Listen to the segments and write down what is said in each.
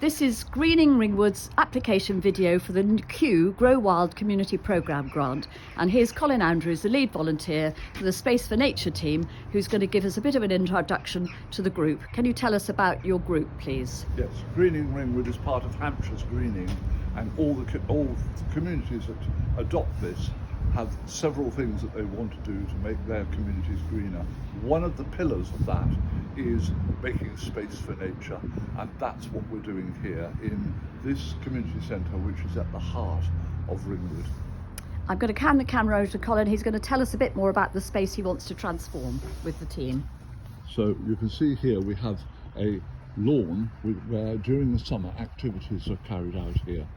This is Greening Ringwood's application video for the Q Grow Wild Community Programme grant, and here's Colin Andrews, the lead volunteer for the Space for Nature team, who's going to give us a bit of an introduction to the group. Can you tell us about your group, please? Yes, Greening Ringwood is part of Hampshire's Greening, and all the communities that adopt this have several things that they want to do to make their communities greener. One of the pillars of that is making space for nature, and that's what we're doing here in this community centre, which is at the heart of Ringwood. I'm going to hand the camera over to Colin. He's going to tell us a bit more about the space he wants to transform with the team. So you can see here we have a lawn where during the summer activities are carried out here.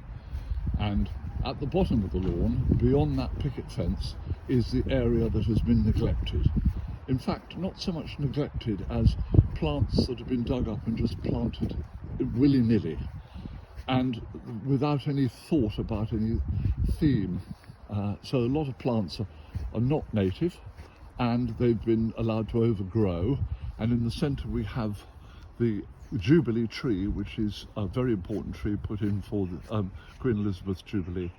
And at the bottom of the lawn, beyond that picket fence, is the area that has been neglected. In fact, not so much neglected as plants that have been dug up and just planted willy-nilly, and without any thought about any theme. So a lot of plants are not native, and they've been allowed to overgrow. And in the centre we have the Jubilee tree, which is a very important tree put in for the Queen Elizabeth Jubilee.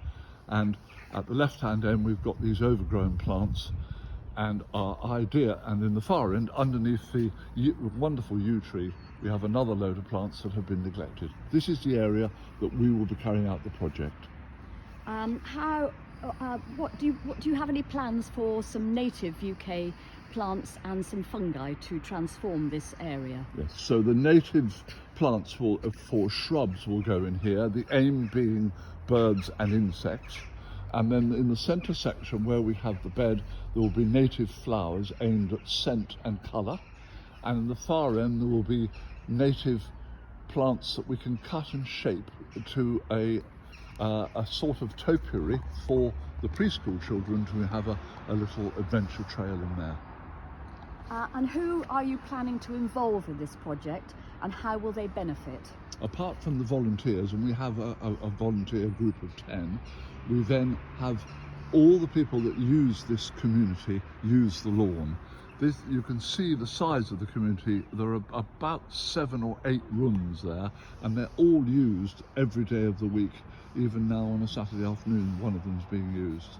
And at the left-hand end we've got these overgrown plants, and our idea, and in the far end, underneath the wonderful yew tree, we have another load of plants that have been neglected. This is the area that we will be carrying out the project. What do you have any plans for some native UK plants and some fungi to transform this area? Yes, so the native plants for shrubs will go in here, the aim being birds and insects. And then in the centre section where we have the bed, there will be native flowers aimed at scent and colour. And in the far end there will be native plants that we can cut and shape to a sort of topiary for the preschool children to have a little adventure trail in there. And who are you planning to involve in this project, and how will they benefit? Apart from the volunteers, and we have a volunteer group of 10, we then have all the people that use this community use the lawn. You can see the size of the community. There are about 7 or 8 rooms there, and they're all used every day of the week. Even now on a Saturday afternoon, one of them is being used.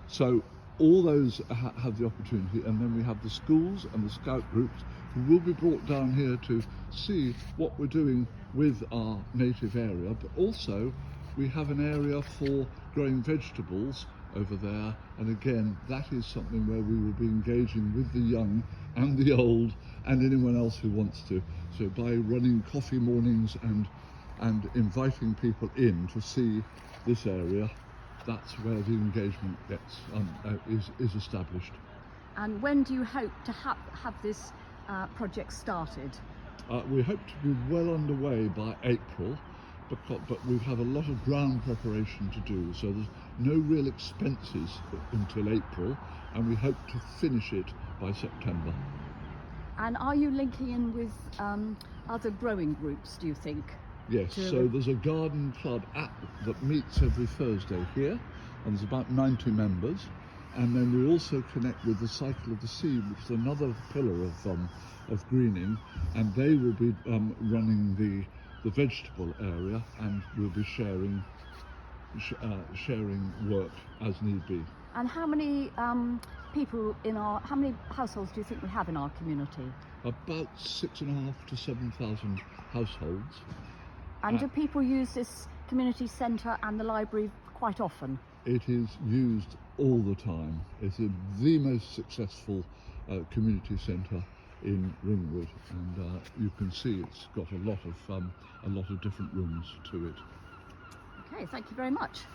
So all those have the opportunity, and then we have the schools and the scout groups who will be brought down here to see what we're doing with our native area, but also we have an area for growing vegetables over there, and again that is something where we will be engaging with the young and the old and anyone else who wants to. So by running coffee mornings and inviting people in to see this area, that's where the engagement is established. And when do you hope to have this project started? We hope to be well underway by April, but we have a lot of ground preparation to do, so there's no real expenses until April, and we hope to finish it by September. And are you linking in with other growing groups, do you think? Yes, so there's a garden club that meets every Thursday here, and there's about 90 members. And then we also connect with the Cycle of the Sea, which is another pillar of greening, and they will be running the vegetable area, and we'll be sharing work as need be. And how many how many households do you think we have in our community? About 6,500 to 7,000 households. And do people use this community centre and the library quite often? It is used all the time. It's the most successful community centre in Ringwood, and you can see it's got a lot of different rooms to it. Okay, thank you very much.